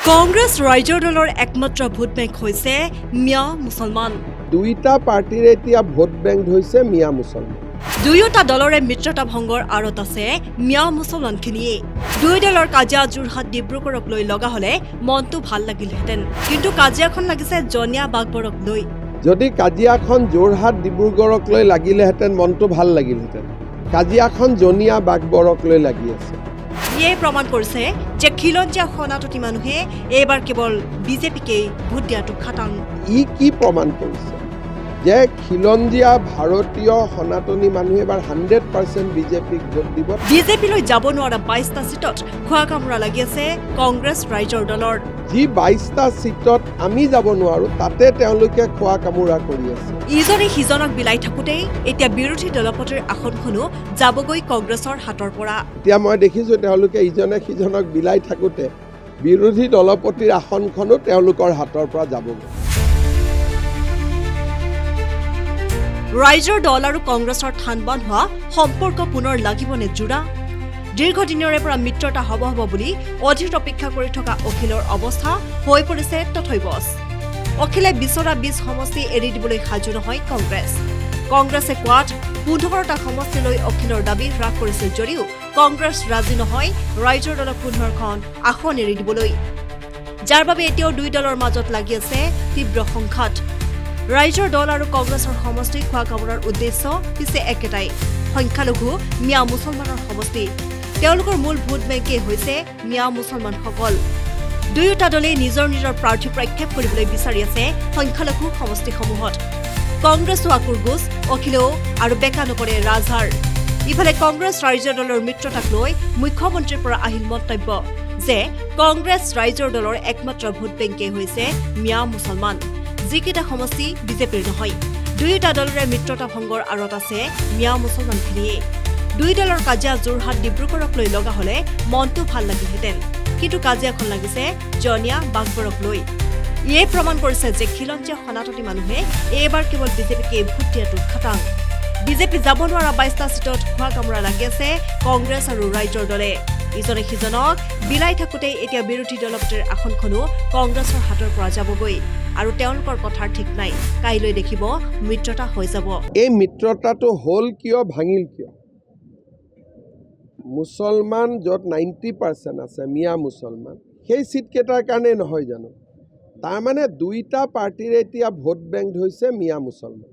কংগ্ৰেছ ৰাইজৰ দলৰ একমাত্ৰ ভোট বেংক হৈছে মিয়া মুছলমান। দুইটা পাৰ্টিৰ এতিয়া ভোট বেংক হৈছে মিয়া মুছলমান। দুয়োটা দলৰে মিত্ৰতা ভংগৰ আঁৰত আছে মিয়া মুছলমানখিনিয়ে। দুই দলৰ কাজিয়া যোৰহাট ডিব্ৰুগড়ক লৈ লগা হলে মনটো ভাল লাগিলহেঁতেন, কিন্তু কাজিয়াখন লাগিছে জনীয়া বাগবৰক লৈ। যদি কাজিয়াখন যোৰহাট ডিব্ৰুগড়ক লৈ লাগিলেহেঁতেন মনটো ভাল লাগিলহেঁতেন। কাজিয়াখন জনীয়া বাগবৰক লৈ লাগি আছে। ইয়ে প্ৰমাণ কৰিছে যে খিলঞ্জীয়া সনাতনী মানুহে এইবাৰ কেৱল বিজেপিকেই ভোট দিয়াটো খাটাং। ই কি প্ৰমাণ কৰিছে যে খিলঞ্জীয়া ভাৰতীয় সনাতনী মানুহে এবাৰ 100% বিজেপিক ভোট দিব। বিজেপিলৈ যাব নোৱাৰা 22টা চিটত খোৱা কামোৰা লাগি আছে কংগ্ৰেছ ৰাইজৰ দলৰ। যি 22টা চিটত আমি যাব নোৱাৰো তাতে তেওঁলোকে খোৱা কামোৰা কৰি আছে। ইজনে সিজনক বিলাই থাকোঁতেই এতিয়া বিৰোধী দলপতিৰ আসনখনো যাবগৈ কংগ্ৰেছৰ হাতৰ পৰা। এতিয়া মই দেখিছো তেওঁলোকে ইজনে সিজনক বিলাই থাকোঁতে বিৰোধী দলপতিৰ আসনখনো তেওঁলোকৰ হাতৰ পৰা যাবগৈ। ৰাইজৰ দল আৰু কংগ্ৰেছৰ থান-বান হোৱা সম্পৰ্ক পুনৰ লাগিবনে জোৰা? দীৰ্ঘদিনৰে পৰা মিত্ৰতা হ'ব বুলি অধীৰ অপেক্ষা কৰি থকা অখিলৰ অৱস্থা হৈ পৰিছে তথৈবচ। অখিলে বিচৰা 20 সমষ্টি এৰি দিবলৈ সাজু নহয় কংগ্ৰেছ। কংগ্ৰেছে কোৱাত 15টা সমষ্টিলৈ অখিলৰ দাবী হ্ৰাস কৰিছিল যদিও কংগ্ৰেছ ৰাজি নহয় ৰাইজৰ দলক 15খন আসন এৰি দিবলৈ, যাৰ বাবে এতিয়াও দুই দলৰ মাজত লাগি আছে তীব্ৰ সংঘাত। ৰাইজৰ দল আৰু কংগ্ৰেছৰ সমষ্টি খোৱা কামোৰাৰ উদ্দেশ্য পিছে একেটাই, সংখ্যালঘু মিয়া মুছলমানৰ সমষ্টি। তেওঁলোকৰ মূল ভোট বেংকেই হৈছে মিয়া মুছলমানসকল। দুয়োটা দলেই নিজৰ নিজৰ প্ৰাৰ্থী প্ৰক্ষেপ কৰিবলৈ বিচাৰি আছে সংখ্যালঘু সমষ্টিসমূহত। কংগ্ৰেছো আকুৰ গোচ, অখিলেও আৰু বেকা নকৰে ৰাজহাৰ। ইফালে কংগ্ৰেছ ৰাইজৰ দলৰ মিত্ৰতাক লৈ মুখ্যমন্ত্ৰীৰ পৰা আহিল মন্তব্য যে কংগ্ৰেছ ৰাইজৰ দলৰ একমাত্ৰ ভোট বেংকেই হৈছে মিয়া মুছলমান, যিকেইটা সমষ্টি বিজেপিৰ নহয়। দুয়োটা দলৰে মিত্ৰতা ভংগৰ আঁৰত আছে মিয়া মুছলমানখিনিয়ে। দুই দলৰ কাজিয়া যোৰহাট ডিব্ৰুগড়ক লৈ লগা হলে মনটো ভাল লাগিলহেঁতেন, কিন্তু কাজিয়াখন লাগিছে জনীয়া বাগবৰক লৈ। ইয়ে প্ৰমাণ কৰিছে যে খিলঞ্জীয়া সনাতনী মানুহে এইবাৰ কেৱল বিজেপিকে ভোট দিয়াটো খাটাং। বিজেপি যাব নোৱাৰা 22টা চিটত খোৱা কামোৰা লাগি আছে কংগ্ৰেছ আৰু ৰাইজৰ দলে। ইজনে সিজনক বিলাই থাকোঁতেই এতিয়া বিৰোধী দলপতিৰ আসনখনো কংগ্ৰেছৰ হাতৰ পৰা যাবগৈ, আৰু তেওঁলোকৰ কথাৰ ঠিক নাই। কাইলৈ দেখিব মিত্ৰতা হৈ যাব। এই মিত্ৰতাটো হ'ল কিয়, ভাঙিল কিয়? মুছলমান য'ত 90% আছে মিয়া মুছলমান, সেই চিটকেইটাৰ কাৰণে নহয় জানো? তাৰমানে দুইটা পাৰ্টিৰে এতিয়া ভোট বেংক হৈছে মিয়া মুছলমান।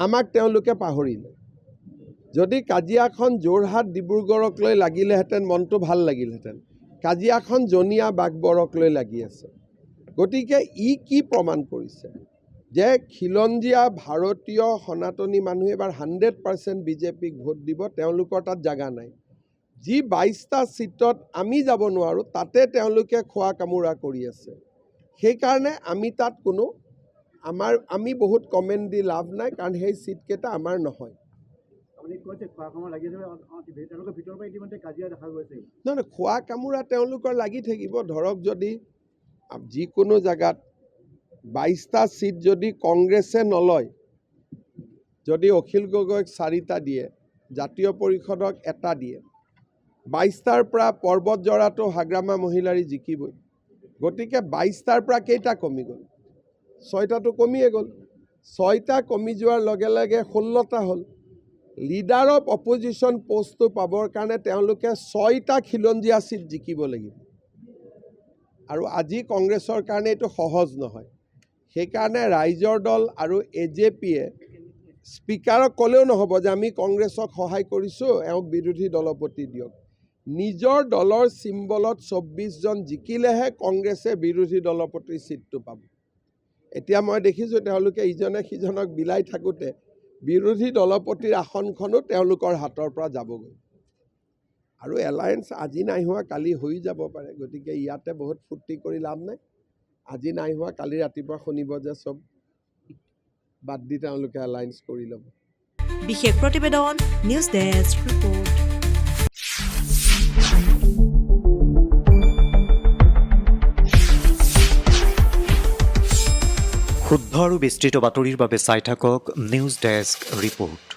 আমাক তেওঁলোকে পাহৰিলে। যদি কাজিয়াখন যোৰহাট ডিব্ৰুগড়ক লৈ লাগিলেহেঁতেন মনটো ভাল লাগিলহেঁতেন। কাজিয়াখন জনীয়া বাগবৰক লৈ লাগি আছে। গতিকে ই কি প্ৰমাণ কৰিছে যে খিলঞ্জীয়া ভাৰতীয় সনাতনী মানুহে এবাৰ 100% বিজেপিক ভোট দিব, তেওঁলোকৰ তাত জাগা নাই। যি 22টা চিটত আমি যাব নোৱাৰো তাতে তেওঁলোকে খোৱা কামোৰা কৰি আছে। সেইকাৰণে আমি তাত আমি বহুত কমেণ্ট দি লাভ নাই, কাৰণ সেই চিটকেইটা আমাৰ নহয়। নহয়, খোৱা কামোৰা তেওঁলোকৰ লাগি থাকিব। ধৰক যদি যিকোনো জেগাত 22টা চিট যদি কংগ্ৰেছে নলয়, যদি অখিল গগৈক 4টা দিয়ে, জাতীয় পৰিষদক 1টা দিয়ে, 22টাৰ পৰা পৰ্বতজৰাটো হাগ্ৰামা মহিলাৰী জিকিবই। গতিকে 22টাৰ পৰা কেইটা কমি গ'ল? 6টাটো কমিয়ে গ'ল। 6টা কমি যোৱাৰ লগে লগে 16টা হ'ল। লিডাৰ অফ অপজিশ্যন পষ্টটো পাবৰ কাৰণে তেওঁলোকে 6টা খিলঞ্জীয়া চিট জিকিব লাগিব, আৰু আজি কংগ্ৰেছৰ কাৰণে এইটো সহজ নহয়। সেইকাৰণে ৰাইজৰ দল আৰু AJPয়ে স্পীকাৰক ক'লেও নহ'ব যে আমি কংগ্ৰেছক সহায় কৰিছোঁ, এওঁক বিৰোধী দলপতি দিয়ক। নিজৰ দলৰ চিম্বলত 24জন জিকিলেহে কংগ্ৰেছে বিৰোধী দলপতিৰ চিটটো পাব। এতিয়া মই দেখিছোঁ তেওঁলোকে ইজনে সিজনক বিলাই থাকোঁতে বিৰোধী দলপতিৰ আসনখনো তেওঁলোকৰ হাতৰ পৰা যাবগৈ। আৰু এলায়েন্স আজি নাই হোৱা কালি হৈ যাব পাৰে। গতিকে ইয়াতে বহুত ফূৰ্তি কৰি লাভ নাই। আজি নাই হোৱা কালি ৰাতিপুৱা শুনিব যে চব বাদ দি তেওঁলোকে এলায়েন্স কৰি ল'ব। বিশেষ প্ৰতিবেদন, নিউজ ডেস্ক ৰিপৰ্ট। শুদ্ধ আৰু বিস্তৃত বাতৰিৰ বাবে চাই থাকক নিউজ ডেস্ক ৰিপৰ্ট।